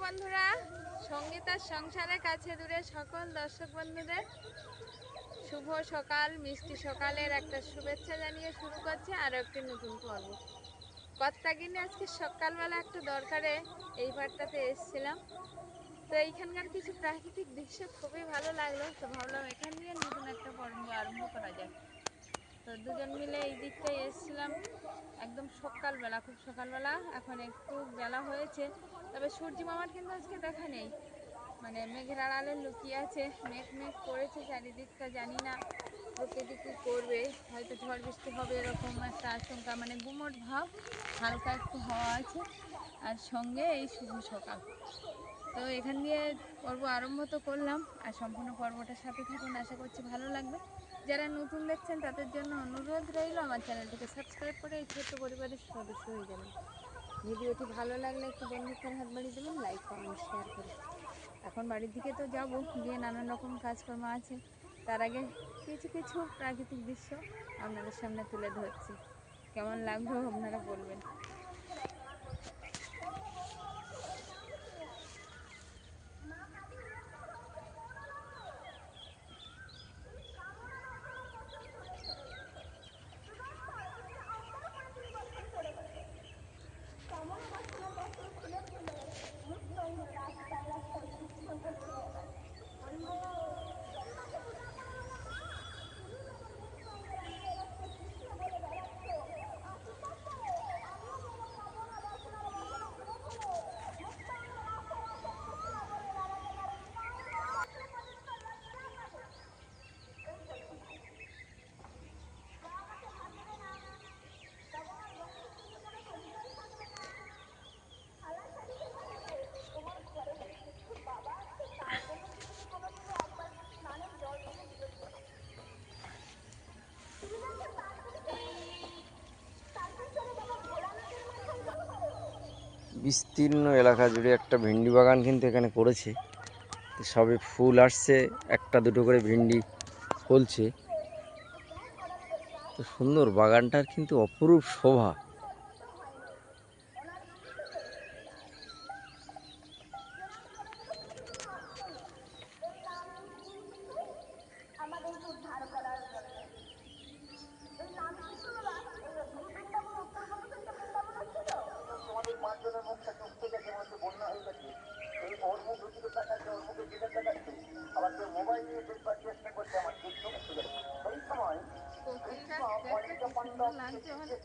বন্ধুরা, সঙ্গীতার সংসারের কাছে দূরে সকল দর্শক বন্ধুদের শুভ সকাল। মিষ্টি সকালের একটা শুভেচ্ছা জানিয়ে শুরু করছে আরও একটি নতুন পর্ব। কর্তাগিনে আজকে সকালবেলা একটা দরকারে এই পাড়টাতে এসেছিলাম, তো এইখানকার কিছু প্রাকৃতিক দৃশ্য খুবই ভালো লাগলো, তো ভাবলাম এখান দিয়ে নতুন একটা পর্ব আরম্ভ করা যায়। তো দুজন মিলে এই দিকটায় এসেছিলাম একদম সকালবেলা, খুব সকালবেলা। এখন একটু বেলা হয়েছে, তবে সূর্য মামার কিন্তু আজকে দেখা নেই, মানে মেঘের আড়ালে লুকিয়ে আছে। মেঘ মেঘ করেছে চারিদিকটা, জানি না প্রকৃতি কী করবে, হয়তো ঝড় বৃষ্টি হবে এরকম একটা আশঙ্কা, মানে গুমট ভাব, হালকা একটু হাওয়া আছে আর সঙ্গে এই শুভ সকাল। তো এখান দিয়ে পর্ব আরম্ভ তো করলাম, আর সম্পূর্ণ পর্বটার সাথে থাকুন, আশা করছি ভালো লাগবে। যারা নতুন দেখছেন তাদের জন্য অনুরোধ রইল আমার চ্যানেলটিকে সাবস্ক্রাইব করে এই ছোট্ট পরিবারের সদস্য হয়ে যাবেন। ভিডিওটি ভালো লাগলে একটু বন্ধুত্বের হাত বাড়িয়ে দেবেন, লাইক কমেন্ট শেয়ার করে। এখন বাড়ির দিকে তো যাব, গিয়ে নানান রকম কাজকর্ম আছে, তার আগে কিছু কিছু প্রাকৃতিক দৃশ্য আপনাদের সামনে তুলে ধরছি। কেমন লাগলো আপনারা বলবেন। বিস্তীর্ণ এলাকা জুড়ে একটা ভেন্ডি বাগান কিন্তু এখানে করেছে। সবে ফুল আসছে, একটা দুটো করে ভেন্ডি ফলছে। তো সুন্দর বাগানটার কিন্তু অপরূপ শোভা।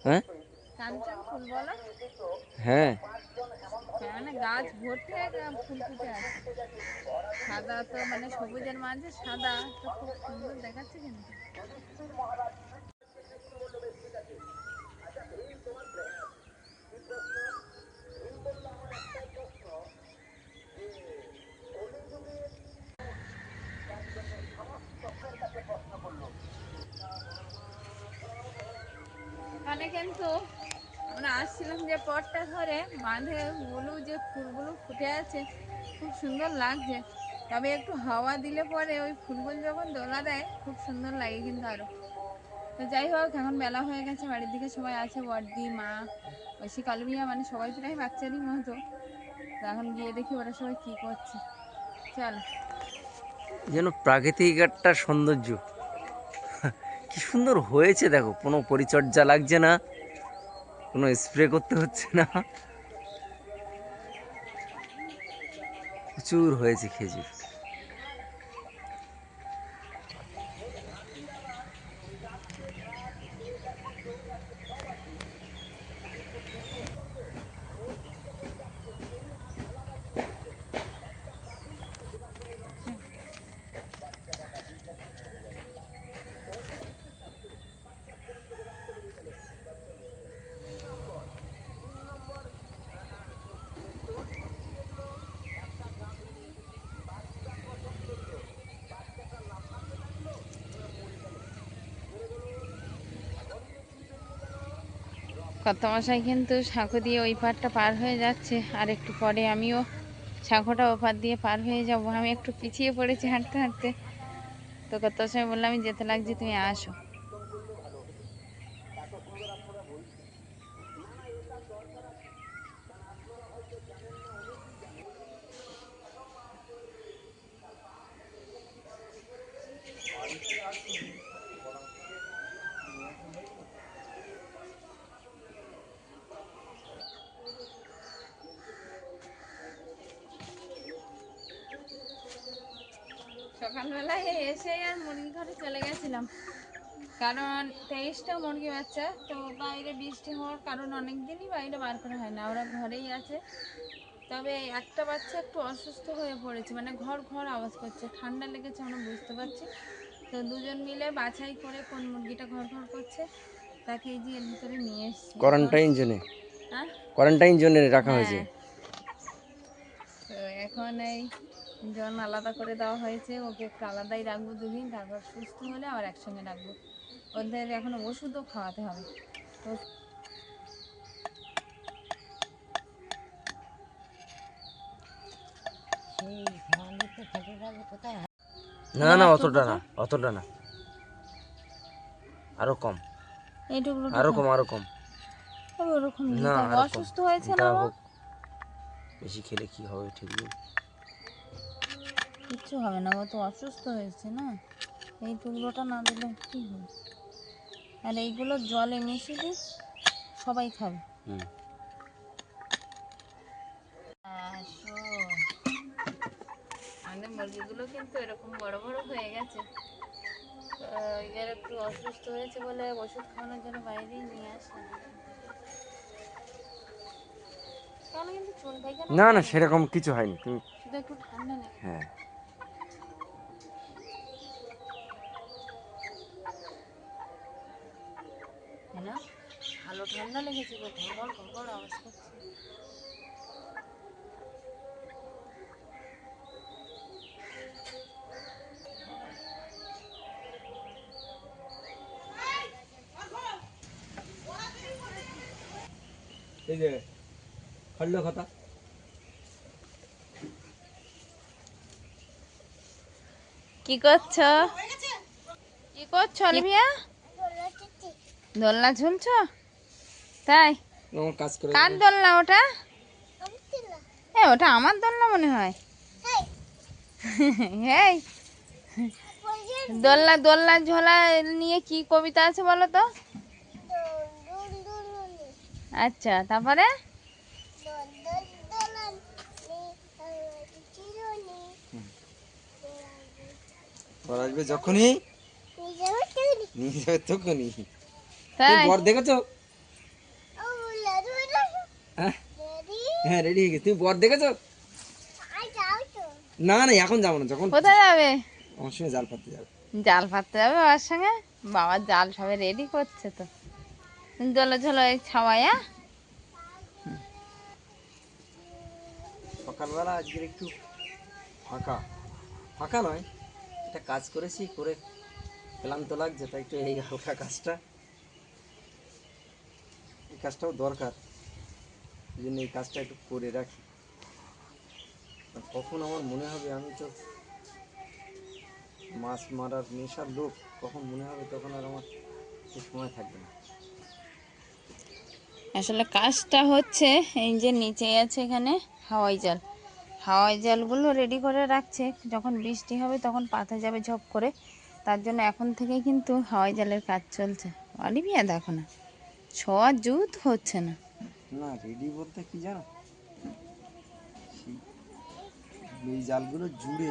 হ্যাঁ কাঞ্চন ফুল বলো? হ্যাঁ, মানে গাছ ভর্তি ফুল ফুটে আছে, সাদা, তো মানে সবুজের মাঝে সাদা, তো খুব সুন্দর দেখাচ্ছে কিন্তু। এখানে কিন্তু আমরা আসছিলাম যে পথটা ধরে, বাঁধে গুলো যে ফুলগুলো ফুটে আছে খুব সুন্দর লাগছে, তবে একটু হাওয়া দিলে পরে ওই ফুলগুলো যখন দোলা দেয় খুব সুন্দর লাগে কিন্তু আরো। তো যাই হোক, এখন বেলা হয়ে গেছে, বাড়ির দিকে সবাই আছে, বড়দি, মা, ঐশী, কালুমিয়া, মানে সবাই প্রায় বাচ্চারই মতো। তো এখন গিয়ে দেখি ওরা সবাই কি করছে, চলো। যেন প্রাকৃতিক একটা সৌন্দর্য। কি সুন্দর হয়েছে দেখো, কোনো পরিচর্যা লাগছে না, কোনো স্প্রে করতে হচ্ছে না, প্রচুর হয়েছে খেজুর। কর্তামশাই কিন্তু সাঁকো দিয়ে ওই পারটা পার হয়ে যাচ্ছে, আর একটু পরে আমিও সাঁকোটা ওপার দিয়ে পার হয়ে যাব। আমি একটু পিছিয়ে পড়েছি হাঁটতে হাঁটতে, তো কর্তামশাই বললাম আমি যেতে লাগছে, তুমি আসো। সকালবেলায় এসে আর মুরগি ঘরে চলে গেছিলাম, কারণ 23টা মুরগি বাচ্চা তো বাইরে বৃষ্টি হওয়ার কারণ অনেক দিনই বাইরে বার করা হয় না, ওরা ঘরেই আছে। তবে একটা বাচ্চা একটু অসুস্থ হয়ে পড়েছে, মানে ঘর ঘর আওয়াজ করছে, ঠান্ডা লেগেছে আমরা বুঝতে পারছি। তো দুজন মিলে বাছাই করে কোন মুরগিটা ঘর ঘর করছে তাকে এই যে এর ভিতরে নিয়ে এসেছি। কোয়ারেন্টাইন জোনে, হ্যাঁ কোয়ারেন্টাইন জোনে রাখা হয়েছে। হ্যাঁ, তো এখন এই জন আলাদা করে দেওয়া হয়েছে, ওকে একটু আলাদাই রাখবো দুদিন, তারপর সুস্থ হলে আবার একসঙ্গে রাখবো। ওদের এখন ওষুধও খাওয়াতে হবে। তো না না অতটা না, অতটা না, আরো কম, এইটুকু আরো কম, আরো কম। ওরকম না আরো কম। অসুস্থ হয়েছে এটা না, হোক, বেশি খেলে কি হবে ঠিক নেই। কিচ্ছু হবে না, ও তো অসুস্থ হয়েছে না, এই টুকরোটা না দিলে কি হবে। আর এইগুলো জলে মিশিয়ে দিই, সবাই খাবে। হুম। আমাদের মুরগিগুলো কিন্তু এরকম বড় বড় হয়ে গেছে, এর একটু অসুস্থ হয়েছে বলে ওষুধ খাওয়ানোর জন্য বাইরেই নিয়ে আসলাম। তাহলে কিন্তু চুন পায়খানা না না সেরকম কিছু হয়নি, তুমি শুধু একটু ঠান্ডা নেই। হ্যাঁ না ভালো ঠান্ডা লেগেছে, ঘর ঘর ঘর আওয়াজ করছে। এই যে খাল্লো খাতা কি করছো? কি করছো অলিভিয়া? দোলনা ঝুলছো? তাই? আমার কাজ করে কার দোলনা ওটা? ওটা আমার দোলনা মনে হয়। এই দোলনা দোলনা ঝোলা নিয়ে কি কবিতা আছে বলো তো? আচ্ছা, তারপরে বর আসবে যখনই নিয়ে যাবে তখনই। তুমি তাই? বর দেখেছো? হ্যাঁ হ্যাঁ রেডি হয়ে গেছে। তুমি বর দেখেছো? না না এখন যাবো না, যখন কোথায় যাবে? আমার সঙ্গে জাল পাততে যাবে। জাল পাততে যাবে বাবার সঙ্গে? বাবা জাল সবে রেডি করছে তো। দোলা ঝোলা ছাওয়ায়া সকালবেলা আজকে একটু ফাঁকা, ফাঁকা নয়, একটা কাজ করেছি, করে ক্লান্ত লাগছে, তাই একটু এই হালকা কাজটা, এই কাজটাও দরকার, এই জন্য এই কাজটা একটু করে রাখি। আর কখন আমার মনে হবে, আমি তো মাছ মারার নেশার লোক, কখন মনে হবে তখন আর আমার সে সময় থাকবে না। আসলে কাজটা হচ্ছে এই যে নিচে আছে এখানে হাওয়াই জাল, হাওয়াই জালগুলো রেডি করে রাখছে, যখন বৃষ্টি হবে তখন পাতা যাবে ঝপ করে, তার জন্য এখন থেকে কিন্তু হাওয়াই জালের কাজ চলছে। অলিভিয়া দেখো না, ছোঁয়া জুত হচ্ছে না। না রেডি বলতে কি জানো, সেই এই জালগুলো জুড়ে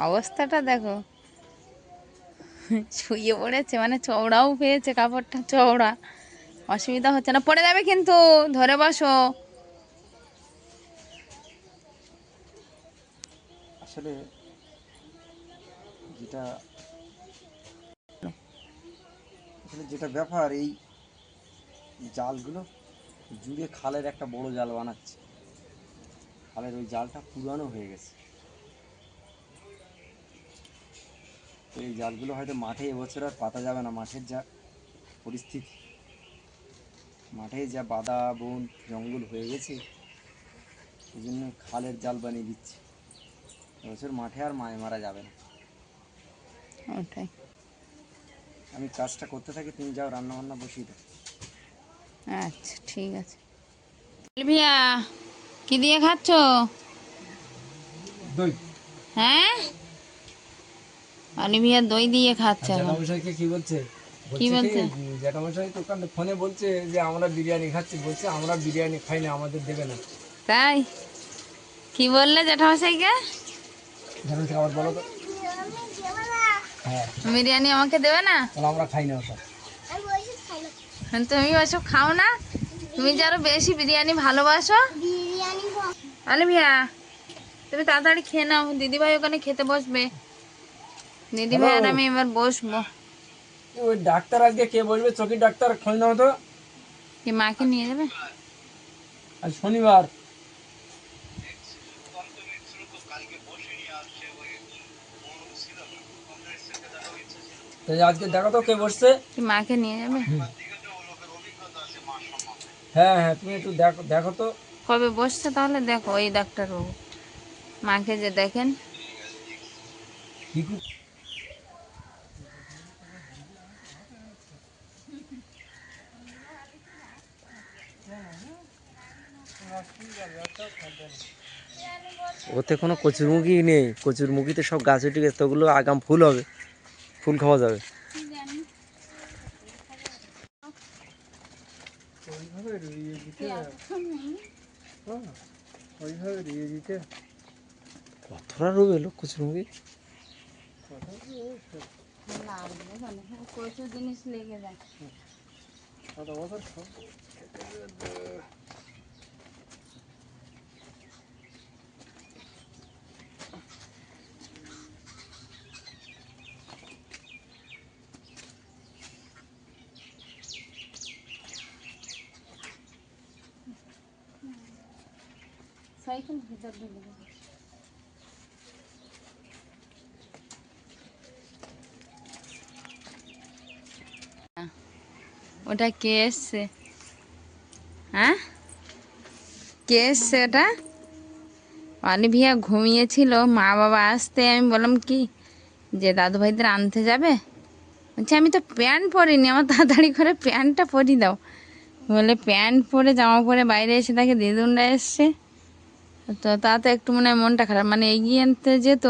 অবস্থাটা দেখো, শুয়ে পড়েছে, মানে চওড়াও পেয়েছে, কাপড়টা চওড়া, অসুবিধা হচ্ছে না, পড়ে যাবে কিন্তু, ধরে বসো। আসলে যেটা আসলে যেটা ব্যাপার, এই জালগুলো জুড়ে খালের একটা বড় জাল বানাচ্ছে, খালের ওই জালটা পুরানো হয়ে গেছে, তো এই জালগুলো হয়তো মাঠে এবছর আর পাতা যাবে না, মাঠের যা পরিস্থিতি, মাঠে যা বাদা বন জঙ্গল হয়ে গেছে, এই জন্য খালের জাল বানিয়ে দিচ্ছে, এবছর মাঠে আর মাছ মারা যাবে না। ওটাই। আমি কাজটা করতে থাকি, তুমি যাও রান্না বান্না বসিয়ে দাও। আচ্ছা ঠিক আছে। অলিভিয়া কি দিয়ে খাচ্ছ? দই। হ্যাঁ, অলিভিয়া দই দিয়ে খাচ্ছে। জ্যাঠামশাইকে কি বলছে? কি বলছে? জ্যাঠামশাই তো ওখানে ফোনে বলছে যে আমরা বিরিয়ানি খাচ্ছি, বলছে আমরা বিরিয়ানি খাই না, আমাদের দেবে না। তাই? কি বললে জ্যাঠামশাইকে? জ্যাঠামশাই আবার বলো তো। হ্যাঁ, বিরিয়ানি আমাকে দেবে না? তাহলে আমরা খাই না ওটা। তুমি ওসব খাও না? তুমি যে আরো বেশি বিরিয়ানি ভালোবাসো। আলে ভিয়া, তুমি তাড়াতাড়ি খেয়ে নাও, দিদিভাই ওখানে খেতে বসবে। দিদিভাই আর আমি এবার বসবো। ওই ডাক্তার আজকে কে বসবে? চোখের ডাক্তার খোঁজ নাও তো। কি মাকে নিয়ে যাবে? আজ শনিবার। আজকে দেখো তো কে বসছে। কি মাকে নিয়ে যাবে? হ্যাঁ হ্যাঁ, তুমি একটু দেখো দেখো তো। কবে বসছে তাহলে দেখো এই ডাক্তারবাবু, মাকে যে দেখেন। ওতে কোনো কচুরমুখী নেই, কচুরমুখীতে সব গাছ উঠে গেছে, ওগুলো আগাম ফুল হবে, ফুল খাওয়া যাবে। কতটা রোগ এলো কচুরমুখী। প্রচুর জিনিস লেগে যায়। সাইকেল ভিতর ঢুকে যাবে। ওটা কে এসছে? হ্যাঁ, কে এসছে ওটা? অলি ভিয়া ঘুমিয়েছিল, মা বাবা আসতে আমি বললাম কি যে দাদু ভাইদের আনতে যাবে, বলছে আমি তো প্যান্ট পরিনি, আমার তাড়াতাড়ি করে প্যান্টটা পরি দাও। বলে প্যান্ট পরে জামা পরে বাইরে এসে তাকে দিদুনরা এসছে। তো তাতে একটু মনে হয় মনটা খারাপ, মানে এগিয়ে আনতে যেত,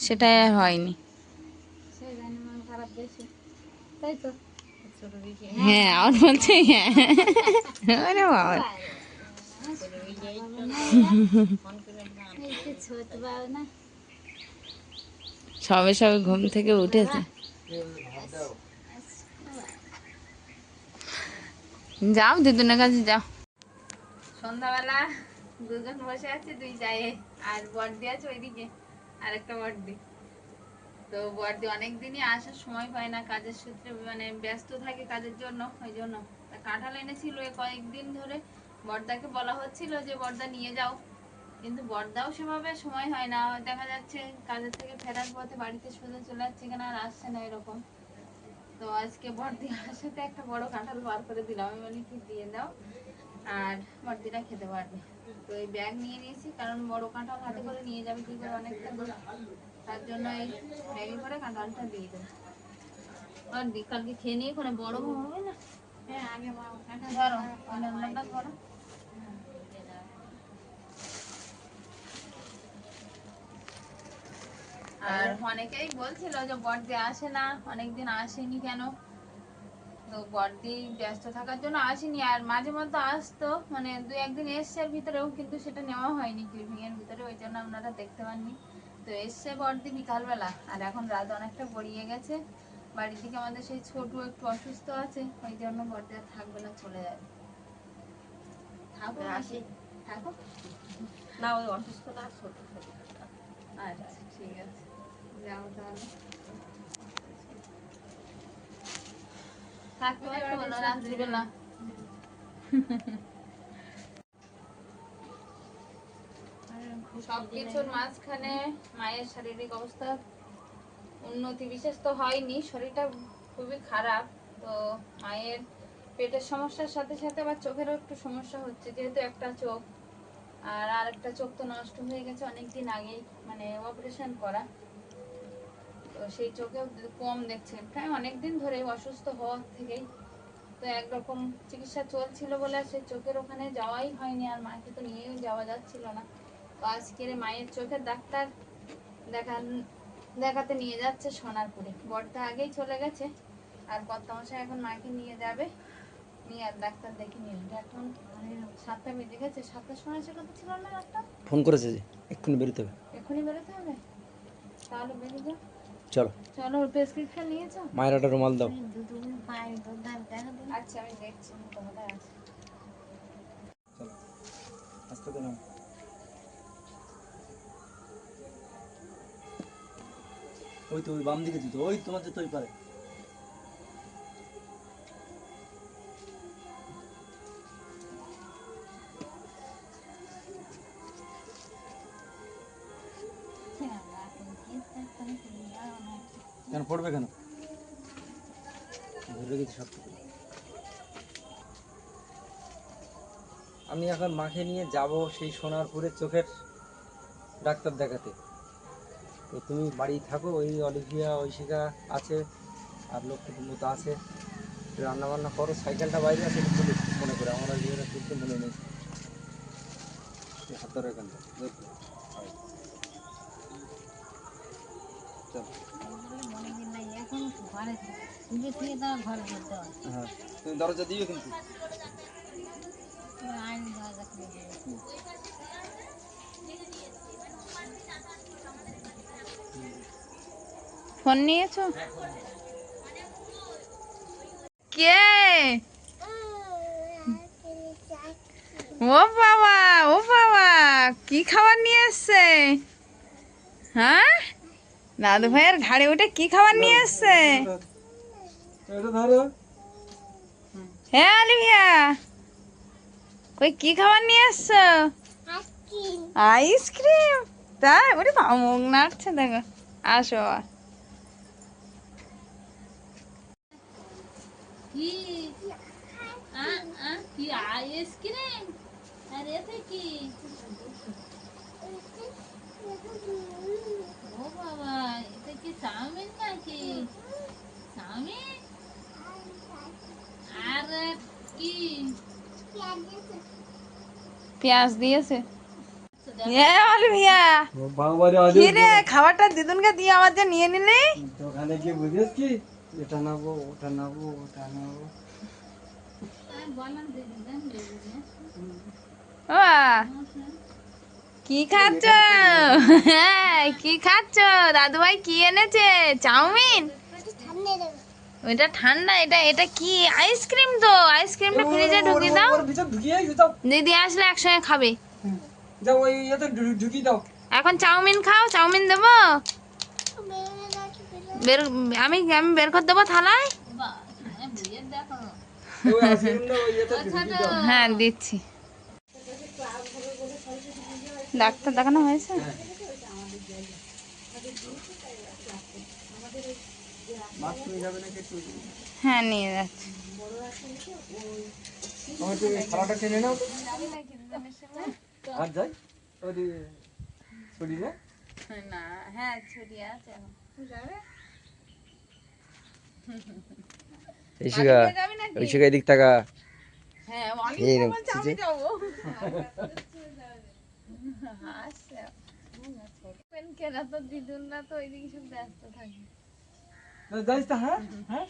সেটাই আর হয়নি। তাই তো, হ্যাঁ আমার বলছে হ্যাঁ। ওরে বাবা, সবে সবে ঘুম থেকে উঠেছে। যাও দিদুনের কাছে যাও। সন্ধ্যাবেলা দুজন বসে আছে, দুই জায়ে, আর বড়দি আছে ওইদিকে, আর একটা বড়দি। তো বড়দি অনেকদিনই আসার সময় পায় না, কাজের সূত্রে মানে ব্যস্ত থাকে কাজের জন্য, ওই জন্য। তা কাঁঠাল এনেছিল কয়েকদিন ধরে, বড়দাকে বলা হচ্ছিল যে বড়দা নিয়ে যাও, কিন্তু বড়দাও সেভাবে সময় হয় না, দেখা যাচ্ছে কাজের থেকে ফেরার পথে বাড়িতে সোজা চলে যাচ্ছে, এখানে আর আসছে না এরকম। তো আজকে বড়দি আসাতে একটা বড় কাঁঠাল বার করে দিলাম, আমি বলি কি দিয়ে দাও, আর বড়দিটা খেতে পারবে। তো এই ব্যাগ নিয়ে নিয়েছি, কারণ বড় কাঁঠাল হাতে করে নিয়ে যাবে কি করে অনেকটা দূর, তার জন্য এই ব্যাগে করে কাঁঠালটা দিয়ে দেবো। বড়দি কালকে খেয়ে নিয়ে ওখানে বড় হবে না। হ্যাঁ আগে ধরো অন্যটা ধরো। আর অনেকেই বলছিল যে বড়দি আসে না, অনেকদিন আসেনি কেন। তো বড়দি ব্যস্ত থাকার জন্য আসেনি, আর মাঝে মধ্যে আসতো, মানে দু একদিন এসছে ভিতরেও, কিন্তু সেটা নেওয়া হয়নি ক্লিপিং এর ভিতরে, ওই জন্য আপনারা দেখতে পাননি। তো এসছে বড়দি বিকালবেলা, আর এখন রাত অনেকটা গড়িয়ে গেছে, বাড়ির দিকে আমাদের সেই ছোট একটু অসুস্থ আছে, ওই জন্য বড়দি আর থাকবে না, চলে যাবে। থাকো আসি, থাকো না, ওই অসুস্থতা ছোট ছোট। আচ্ছা ঠিক আছে, যাও তাহলে। থাকতে পারতো না রাত্রিবেলা। সবকিছুর মাঝখানে মায়ের শারীরিক অবস্থা উন্নতি বিশেষ তো হয়নি, শরীরটা খুবই খারাপ। তো মায়ের পেটের সমস্যার সাথে সাথে আবার চোখেরও একটু সমস্যা হচ্ছে, যেহেতু একটা চোখ, আর আরেকটা চোখ তো নষ্ট হয়ে গেছে অনেকদিন আগেই, মানে অপারেশন করা। তো সেই চোখেও কম দেখছে, প্রায় অনেকদিন ধরে অসুস্থ হওয়ার থেকেই। তো একরকম চিকিৎসা চলছিল বলে সেই চোখের ওখানে যাওয়াই হয়নি, আর মাকে তো নিয়েও যাওয়া যাচ্ছিল না। তো আজকের মায়ের চোখের ডাক্তার দেখাতে নিয়ে যাচ্ছে সোনারপুরে। বড়টা আগেই চলে গেছে, আর কর্তামশাই এখন মাকে নিয়ে যাবে, নিয়ে আর ডাক্তার দেখে নিয়ে এখন 7টা বেজে গেছে, 7টার সময় এসে কথা ছিল না ডাক্তার? ফোন করেছে যে এক্ষুনি বেরোতে হবে। এক্ষুনি বেরোতে হবে, তাহলে বেরিয়ে যাও। চলো চলো, প্রেসক্রিপশন নিয়েছো? মায়ের একটা রুমাল দাও। আচ্ছা আমি দেখছি কোথায় আছে। চলো আস্তে করে নাও। ওই তো ওই বাম দিকে দিত, ওই তোমার যে ওই পারে। কেন পড়বে কেন? ধরে রেখেছি সব কিছু। আমি এখন মাকে নিয়ে যাব সেই সোনারপুরের চোখের ডাক্তার দেখাতে। তো তুমি বাড়ি থাকো, ওই অলিভিয়া ঐশিকা আছে আর লক্ষ্মী কুমু তো আছে, রান্না বান্না করো, সাইকেলটা বাইরে আছে একটু তুলে মনে করে, আমার আর জীবনে তুলতে মনে নেই। হাত ধরে এখান থেকে চলো। হ্যাঁ তুমি দরজা দিবে কিন্তু। ফোন নিয়েছো? কে? ও বাবা, ও বাবা, কি খাবার নিয়ে এসছে? হ্যাঁ, দাদু ভাইয়ের ঘাড়ে উঠে কি খাবার নিয়ে এসছে? এটা ধরো। হ্যাঁ অলিভিয়া, কই কি খাবার নিয়ে এসছো? আইসক্রিম। তাই? ওরে বাবা, মুখ নাড়ছে দেখো। আসো। কি কি আইসক্রিম? আর এতে কি? ও বাবা, এটা কি চাউমিন নাকি? চাউমিন? আর কি? পেঁয়াজ দিয়েছে। অলিভিয়া, কি রে খাবারটা দিদুনকে দিয়ে আমার যে নিয়ে নিলি? দোকানে গিয়ে বুঝিস কি এটা নেবো ওটা নেবো ওটা নেবো। বললাম দিদি দেন দিদি। ও কি খাচ্ছ? হ্যাঁ, কি খাচ্ছ? দাদু ভাই কি এনেছে? চাউমিন? ওইটা ঠান্ডা, এটা এটা কি? আইসক্রিম তো। আইসক্রিমটা ফ্রিজে ঢুকিয়ে দাও, দিদি আসলে একসঙ্গে খাবে। যাও ওই ইয়েতে ঢুকিয়ে দাও। এখন চাউমিন খাও, চাউমিন দেবো বের, আমি আমি বের করে দেবো থালায়। বুঝে দেখো। ওই আইসক্রিমটা ওই ইয়েতে ঢুকিয়ে দাও। হ্যাঁ দিচ্ছি। ডাক্তার দেখানো হয়েছে? বাথরুমে যাবে নাকি একটু? হ্যাঁ নিয়ে যাচ্ছি। আমার একটু থালাটা টেনে নাও। আর যাই ওই ছুরি না। না, হ্যাঁ ছুটি আছে এখন। ঐশিকা, ঐশিকা এদিক তাকা। হ্যাঁ এই রে, চিচি। কেনা তো দিদুনরা তো ওইদিকে সব ব্যস্ত থাকে। যাইস তো। হ্যাঁ হ্যাঁ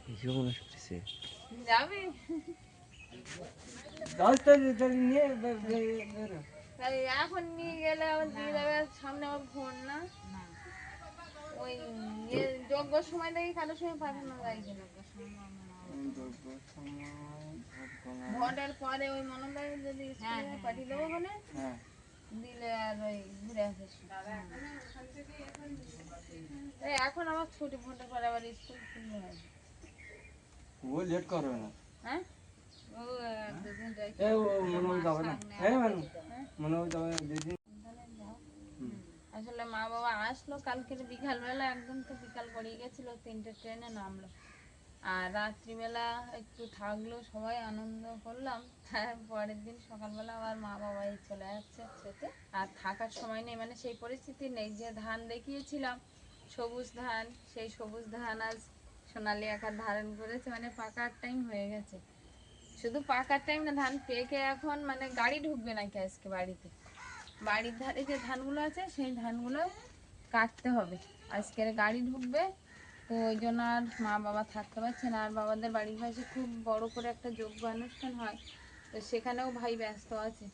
এইসব মনে করতেছে যাবি? যাইস তো নিয়ে বেরো। তাই এখন নিয়ে গেলে আবার দিয়ে দেবে সামনে আমার ফোন না। ওই যোগ্য সময় দেখি কারোর সময় পাঠানো যায় কিনা। ভোটের পরে ওই মনোনয়ন যদি স্কুলে পাঠিয়ে দেবো বলে দিলে আর ওই ঘুরে আসে। এখন আমার ছুটি, ভোটের পরে আবার স্কুল খুলবে না। ও লেট করবে না। হ্যাঁ ও দুদিন যাই। এ ও মনে যাবে না। হ্যাঁ মানে মনে যাবে দুদিন। আসলে মা বাবা আসলো কালকে বিকালবেলা, একদম তো বিকাল গড়িয়ে গেছিল, 3টে ট্রেনে নামলো। আর রাত্রিবেলা একটু থাকলো, সবাই আনন্দ করলাম। পরের দিন সকালবেলা আবার মা বাবাই চলে যাচ্ছে সেতে। আর থাকার সময় নেই, মানে সেই পরিস্থিতি নেই। যে ধান দেখিয়েছিলাম সবুজ ধান, সেই সবুজ ধান আজ সোনালি আকার ধারণ করেছে, মানে পাকার টাইম হয়ে গেছে। শুধু পাকার টাইম না, ধান পেকে এখন মানে গাড়ি ঢুকবে নাকি আজকে বাড়িতে। বাড়ির ধারে যে ধানগুলো আছে সেই ধানগুলো কাটতে হবে, আজকের গাড়ি ঢুকবে। তো ওই জন্য আর মা বাবা থাকতে পারছে না। আর বাবাদের বাড়ির পাশে খুব বড় করে একটা যজ্ঞ অনুষ্ঠান হয়, তো সেখানেও ভাই ব্যস্ত আছে।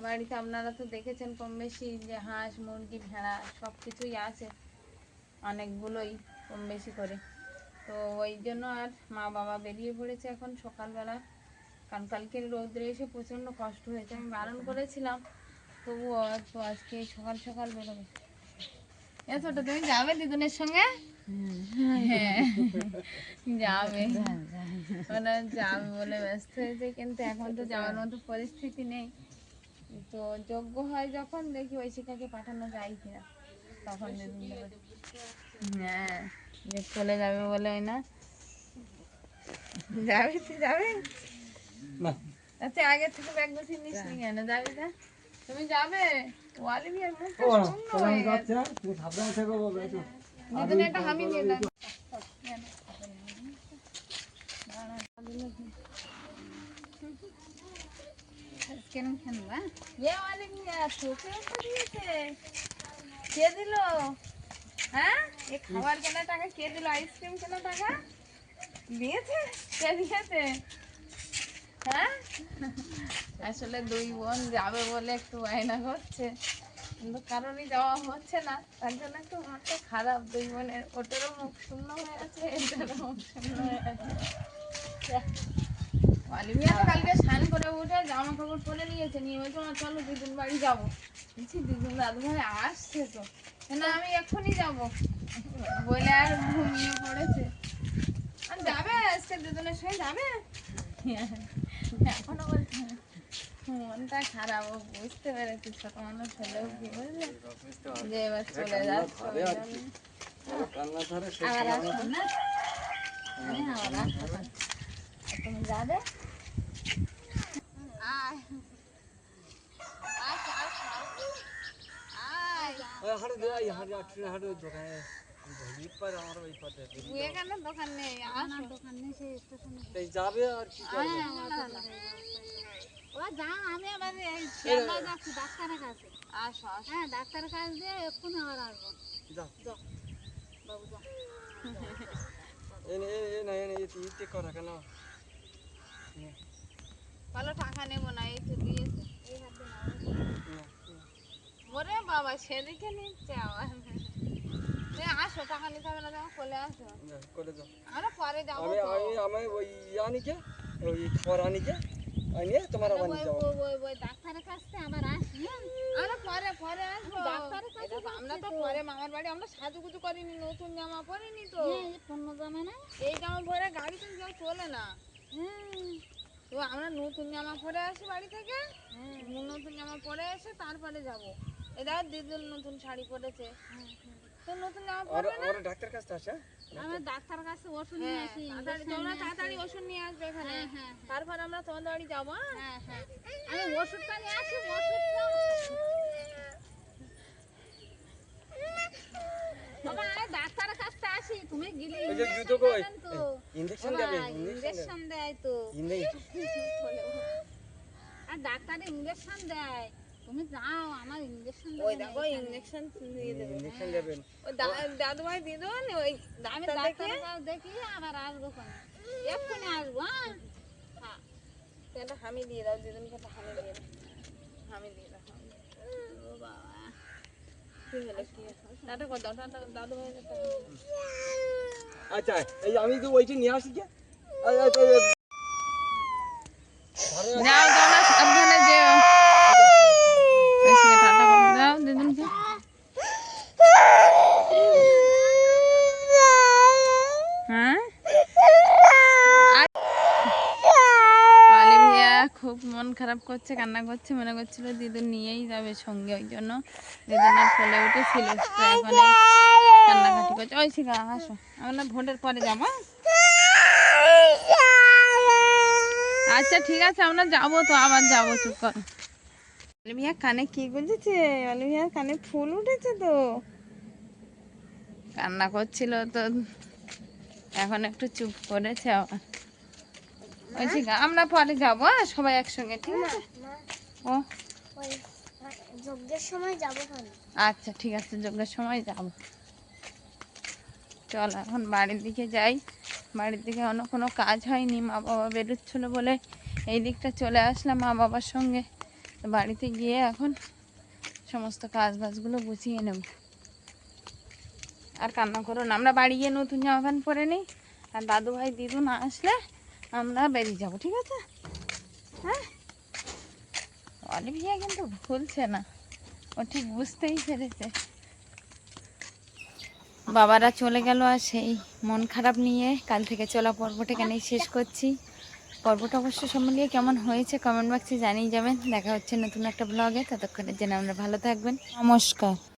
বাড়িতে আপনারা তো দেখেছেন কম বেশি যে হাঁস মুরগি ভেড়া সব কিছুই আছে। অনেকগুলোই কম বেশি করে। তো ওই জন্য আর মা বাবা বেরিয়ে পড়েছে এখন সকালবেলা, কারণ কালকে রোদ্রে এসে প্রচণ্ড কষ্ট হয়েছে। আমি বারণ করেছিলাম, তবুও তো আজকে সকাল সকাল বেরোবে। ছোট তুমি যাবে দিদুনের সঙ্গে? হ্যাঁ যাবে, ওরা যাবে বলে ব্যস্ত হয়েছে, কিন্তু এখন তো যাওয়ার মতো পরিস্থিতি নেই। তো যোগ্য হয় যখন দেখি ঐশিকাকে পাঠানো যায় কিনা, তখন দিদুন যাবে। হ্যাঁ যে চলে যাবে বলে ওই না যাবে, তুই যাবে না আচ্ছা আগে থেকে ব্যাগ গুছিয়ে নিস নি কেন? যাবি না? তুমি যাবে? ওয়ালিভিয়ার মুখটা শূন্য হয়ে গেছে। তুমি সাবধানে থেকো বাবা, একটু দিদুন একটা হামি দিয়ে দাও। কেন খেলবা? এ ওয়ালিভিয়া তোকে একটা দিয়েছে? কে দিল? হ্যাঁ এ খাবার কেনার টাকা কে দিল? আইসক্রিম কেনার টাকা দিয়েছে? কে দিয়েছে? হ্যাঁ আসলে দুই বোন যাবে বলে একটু বায়না করছে, কিন্তু কারণই যাওয়া হচ্ছে না, তার জন্য একটু মনটা খারাপ। দুই বোনের, ওটারও মুখ শূন্য হয়ে আছে, এটারও মুখ শূন্য হয়ে আছে। অলিভিয়া তো কালকে স্নান করে উঠে জামা কাপড় পরে নিয়েছে, নিয়ে বলছে মা চলো দিদুন বাড়ি যাবো। বলছি দিদুন দাদু ভাই আসছে তো, না আমি এক্ষুনি যাবো বলে আর ঘুমিয়ে পড়েছে। আর যাবে আজকে দিদুনের সঙ্গে যাবে? এখনো বলছে মনটা খারাপ, ও বুঝতে পেরেছি ছোট মানুষ হলেও কি বুঝলে যে এবার চলে যাচ্ছে। ওই জন্য কান্না ধরে আবার আসবো না? আবার আসবো। তুমি যাবে? আয় আয় আয় আয় হাঁটু দে, হাঁটু আটটু হাঁটু দোকানে ধরি পার আমার ওই পথে তুই এখানে দোকান নেই, আসো। দোকান নেই, সেই স্টেশনে এই যাবে আর কি করবে? ও যা, আমি আবার এই শিয়ালদায় যাচ্ছি ডাক্তারের কাছে। আসো আসো হ্যাঁ ডাক্তারের কাছে দিয়ে এক্ষুনি আবার আসবো। যাও যাও বাবু যাও। এনে এনে এনে ইতে করা কেন? বলো টাকা নেবো না, এই তো দিয়েছে। এই হাত দিয়ে নাও। ওরে বাবা সেদিকে নিচ্ছে আবার। আসো টাকা নিতে হবে না, যখন চলে আসো। করে দাও। আমরা পরে যাবো আমি তো। আমি আমি ওই আনিকে, ওই খাবার আনিকে আনিয়ে তোমার আবার নিয়ে যাবো। ওই ডাক্তারের কাছে আবার আসি। আমরা পরে পরে আসবো। ডাক্তারের কাছে এটা তো আমরা তো পরে মামার বাড়ি, আমরা সাজুগুজু করিনি, নতুন জামা পরিনি তো। এই পূর্ণ জামা না? এই জামা পরে গাড়িতে কেউ চলে না। হুম। তো আমরা নতুন জামা পরে আসি বাড়ি থেকে, নতুন জামা পরে এসে তারপরে যাব। এই দেখো দিদুন নতুন শাড়ি পরেছে, তো নতুন জামা আর পরবে না? আর ডাক্তার কাছে আসে? আমরা ডাক্তারের কাছে ওষুধ নিয়ে হ্যাঁ আসি। তাড়াতাড়ি তোমরা তাড়াতাড়ি ওষুধ নিয়ে আসবে এখানে, হ্যাঁ, হ্যাঁ, তারপর আমরা তোমাদের বাড়ি যাবো। হ্যাঁ? হ্যাঁ হ্যাঁ আমি ওষুধটা নিয়ে আসি। ওষুধটা বাবা আমি ডাক্তারের কাছে আসি, তুমি গেলে ওই যে জুতো কই? তো ইনজেকশন দেবে, ইঞ্জেকশন দেয় তো। আর ডাক্তার ইঞ্জেকশন দেয়, তুমি যাও আমার ইঞ্জেকশন ওই দেখো ইঞ্জেকশন দিয়ে দেবে। ইনজেকশন দেবেন। ওই দাদু ভাই দিদুন ওই আমি ডাক্তার দেখে ডাক্তারের কাছে দেখি আবার আসবো। এক্ষুনি আসবো। হ্যাঁ হ্যাঁ তুই একটা হামি দিয়ে দাও, দিদুনকে একটা হামি দিয়ে দাও, হামি দিয়ে দাও, হামি। ও বাবা কি হলো কি টাটা কর দাও, টাটা দাদু ভাই একটা হামি দাও। আচ্ছা এই আমি তো ওইটা নিয়ে আসি কে? যাও তোমরা সাবধানে যেও। এসে টাটা করে দাও দিদুনকে। হ্যাঁ অলিভিয়া খুব মন খারাপ করছে, কান্না করছে, মনে করছিল দিদুন নিয়েই যাবে সঙ্গে, ওই জন্য দিদুনের কোলে উঠেছিল। তো এখন এই কান্নাকাটি করছে। ওই শিখা আসো, আমরা ভোটের পরে যাবো। আচ্ছা ঠিক আছে আমরা যাবো তো, আবার যাবো, চুপ কর। অলিভিয়া কানে কি গুঁজেছে? অলিভিয়ার কানে ফুল উঠেছে তো, কান্না করছিল তো এখন একটু চুপ করেছে আবার। বলছি আমরা পরে যাবো সবাই একসঙ্গে, ঠিক আছে? ও যজ্ঞের সময় যাবো। আচ্ছা ঠিক আছে, যজ্ঞের সময় যাবো। চল এখন বাড়ির দিকে যাই। বাড়ির দিকে অন্য কোনো কাজ হয়নি, মা বাবা বেরোচ্ছিলো বলে এই দিকটা চলে আসলাম মা বাবার সঙ্গে। তো বাড়িতে গিয়ে এখন সমস্ত কাজ বাজগুলো গুছিয়ে নেব। আর কান্না করো না, আমরা বাড়ি গিয়ে নতুন জামা প্যান্ট পরে নিই, আর দাদু ভাই দিদু না আসলে আমরা বেরিয়ে যাবো, ঠিক আছে? হ্যাঁ, অলিভিয়া কিন্তু ভুলছে না, ও ঠিক বুঝতেই পেরেছে। বাবারা চলে গেল, আর সেই মন খারাপ নিয়ে কাল থেকে চলা পর্বটা এখানেই শেষ করছি। পর্বটা অবশ্য সব মিলিয়ে কেমন হয়েছে কমেন্ট বক্সে জানিয়ে যাবেন। দেখা হচ্ছে নতুন একটা ব্লগে, ততক্ষণের জন্য আমরা ভালো থাকবেন, নমস্কার।